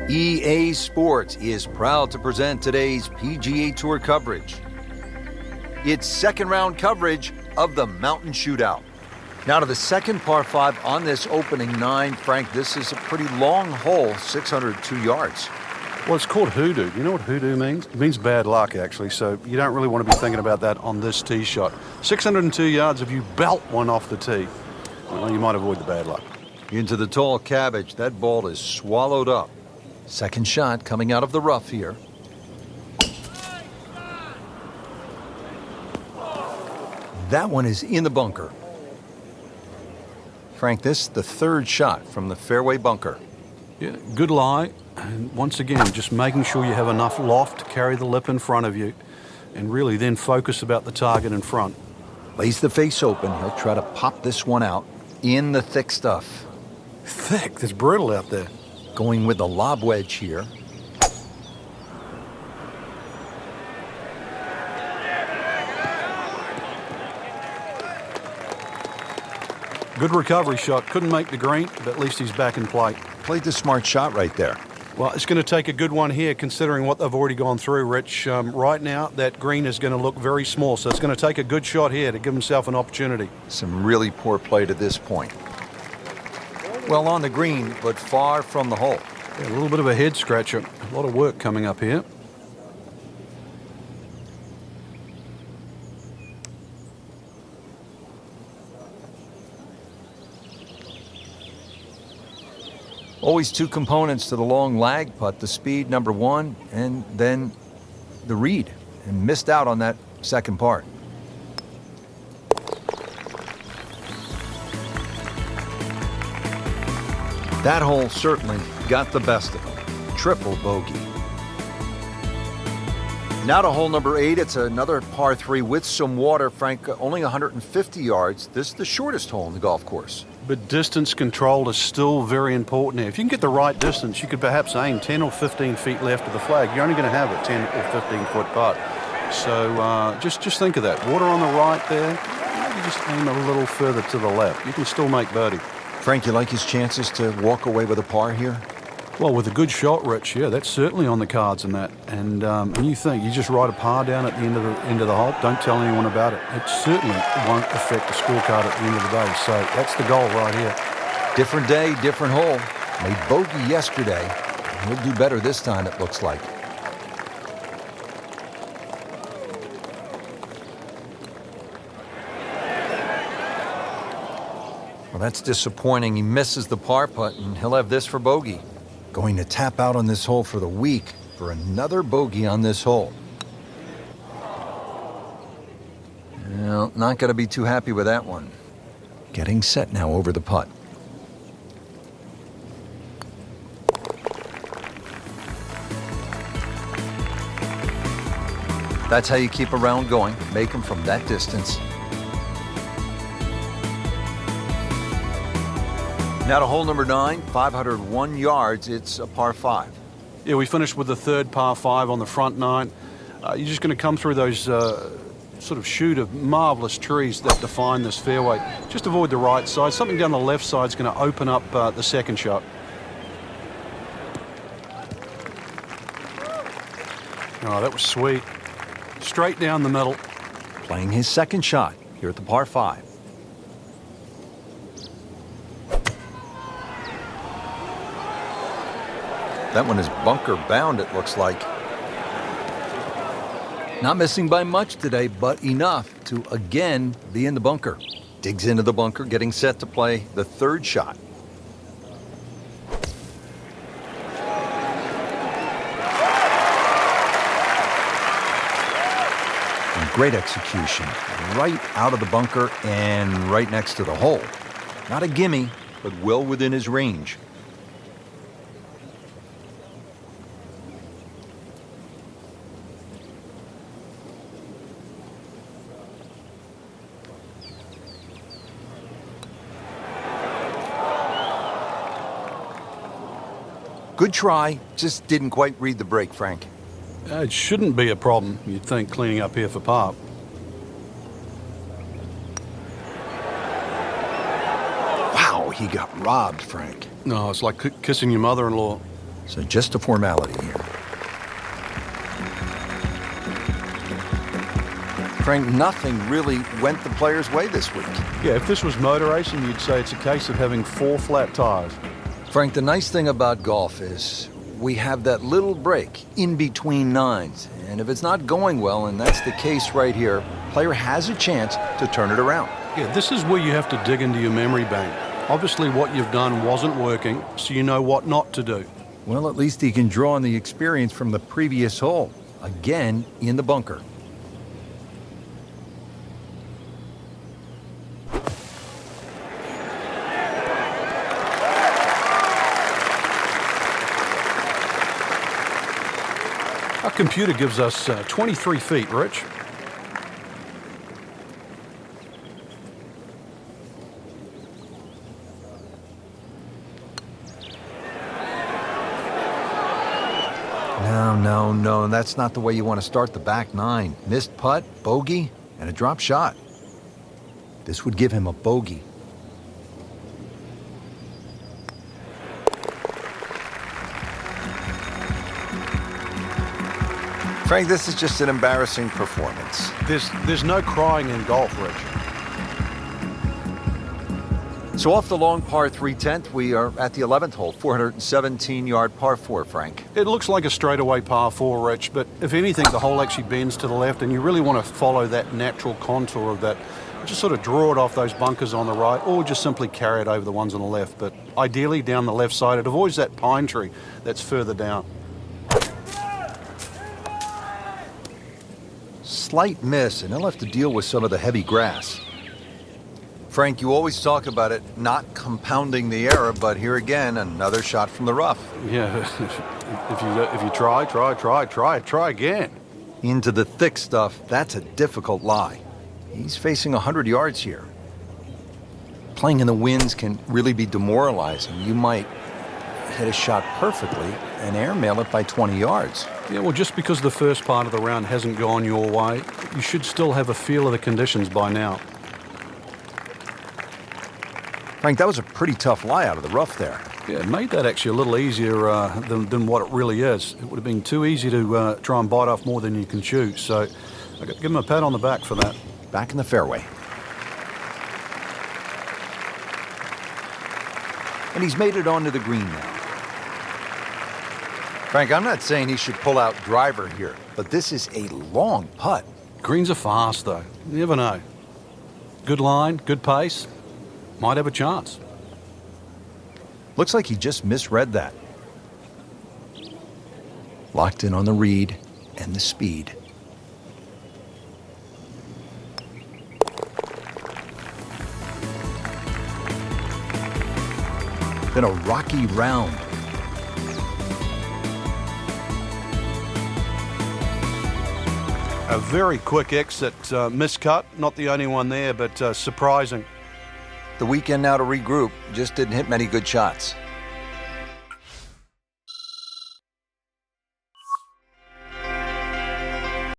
EA Sports is proud to present today's PGA Tour coverage. It's second round coverage of the Mountain Shootout. Now to the second par 5 on this opening 9. Frank, this is a pretty long hole, 602 yards. Well, it's called hoodoo. You know what hoodoo means? It means bad luck, actually, so you don't really want to be thinking about that on this tee shot. 602 yards, if you belt one off the tee, well, you might avoid the bad luck. Into the tall cabbage, that ball is swallowed up. Second shot coming out of the rough here. That one is in the bunker. Frank, this is the third shot from the fairway bunker. Yeah, good lie. And once again, just making sure you have enough loft to carry the lip in front of you and really then focus about the target in front. Lays the face open. He'll try to pop this one out in the thick stuff. Thick? That's brutal out there. Going with the lob wedge here. Good recovery shot. Couldn't make the green, but at least he's back in play. Played the smart shot right there. Well, it's going to take a good one here considering what they've already gone through, Rich. Right now, that green is going to look very small, so it's going to take a good shot here to give himself an opportunity. Some really poor play to this point. Well on the green, but far from the hole. Yeah, a little bit of a head scratcher. A lot of work coming up here. Always two components to the long lag putt, the speed, number one, and then the read. And missed out on that second part. That hole certainly got the best of him. Triple bogey. Now to hole number 8. It's another par 3 with some water. Frank, only 150 yards. This is the shortest hole in the golf course. But distance control is still very important here. If you can get the right distance, you could perhaps aim 10 or 15 feet left of the flag. You're only going to have a 10 or 15-foot putt. So just think of that. Water on the right there. Maybe just aim a little further to the left. You can still make birdie. Frank, you like his chances to walk away with a par here? Well, with a good shot, Rich, yeah, that's certainly on the cards in that. And you think you just write a par down at the end of the hole, don't tell anyone about it. It certainly won't affect the scorecard at the end of the day. So that's the goal right here. Different day, different hole. Made bogey yesterday. He'll do better this time, it looks like. Well, that's disappointing. He misses the par putt, and he'll have this for bogey. Going to tap out on this hole for the week for another bogey on this hole. Well, not going to be too happy with that one. Getting set now over the putt. That's how you keep a round going. Make them from that distance. Now to hole number 9, 501 yards. It's a par 5. Yeah, we finished with the third par 5 on the front 9. You're just going to come through those sort of chute of marvelous trees that define this fairway. Just avoid the right side. Something down the left side is going to open up the second shot. Oh, that was sweet. Straight down the middle. Playing his second shot here at the par 5. That one is bunker bound, it looks like. Not missing by much today, but enough to again be in the bunker. Digs into the bunker, getting set to play the third shot. And great execution. Right out of the bunker and right next to the hole. Not a gimme, but well within his range. Good try, just didn't quite read the break, Frank. It shouldn't be a problem, you'd think, cleaning up here for par. Wow, he got robbed, Frank. No, it's like kissing your mother-in-law. So just a formality here. Frank, nothing really went the player's way this week. Yeah, if this was motor racing, you'd say it's a case of having 4 flat tires. Frank, the nice thing about golf is we have that little break in between nines. And if it's not going well, and that's the case right here, player has a chance to turn it around. Yeah, this is where you have to dig into your memory bank. Obviously, what you've done wasn't working, so you know what not to do. Well, at least he can draw on the experience from the previous hole. Again, in the bunker. Our computer gives us 23 feet, Rich. No, that's not the way you want to start the back nine. Missed putt, bogey, and a drop shot. This would give him a bogey. Frank, this is just an embarrassing performance. There's no crying in golf, Rich. So off the long par 3/10, we are at the 11th hole, 417-yard par 4, Frank. It looks like a straightaway par 4, Rich, but if anything, the hole actually bends to the left, and you really want to follow that natural contour of that. Just sort of draw it off those bunkers on the right, or just simply carry it over the ones on the left. But ideally, down the left side, it avoids that pine tree that's further down. Slight miss, and he'll have to deal with some of the heavy grass. Frank, you always talk about it not compounding the error, but here again, another shot from the rough. Yeah, if you try again. Into the thick stuff, that's a difficult lie. He's facing 100 yards here. Playing in the winds can really be demoralizing. You might hit a shot perfectly and airmail it by 20 yards. Yeah, well, just because the first part of the round hasn't gone your way, you should still have a feel of the conditions by now. Frank, that was a pretty tough lie out of the rough there. Yeah, it made that actually a little easier than what it really is. It would have been too easy to try and bite off more than you can chew. So I got to give him a pat on the back for that. Back in the fairway. And he's made it onto the green now. Frank, I'm not saying he should pull out driver here, but this is a long putt. Greens are fast, though. You never know. Good line, good pace. Might have a chance. Looks like he just misread that. Locked in on the read and the speed. Then a rocky round. A very quick exit, miscut. Not the only one there, but surprising. The weekend now to regroup. Just didn't hit many good shots.